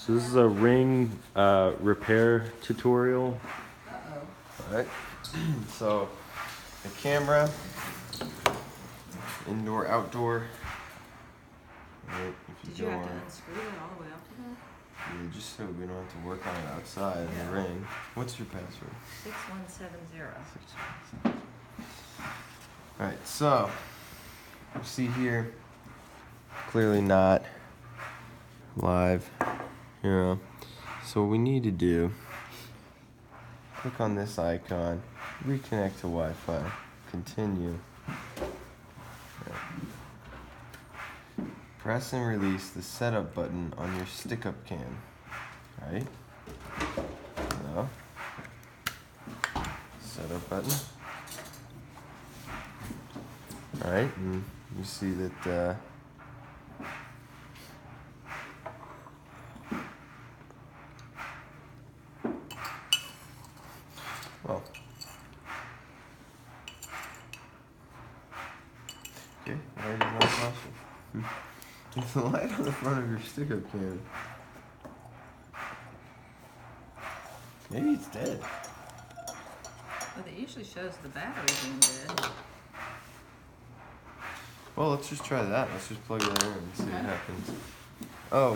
So this is a Ring repair tutorial. Alright, so the camera, indoor, outdoor. Right, if Did you you go have to on, unscrew it all the way up to that? yeah, just so we don't have to work on it outside in the Ring. What's your password? 6170. Alright, so you see here, clearly not live, you know. So what we need to do, click on this icon, reconnect to Wi-Fi, continue. Press and release the setup button on your stick-up cam, right? So, setup button. Alright, and you see that well, okay, why is that flashing? If the light on the front of your stick-up cam, maybe it's dead. Well, it usually shows the battery being dead. Well, let's just try that. Let's just plug it in and see what Okay. happens. Oh, wait.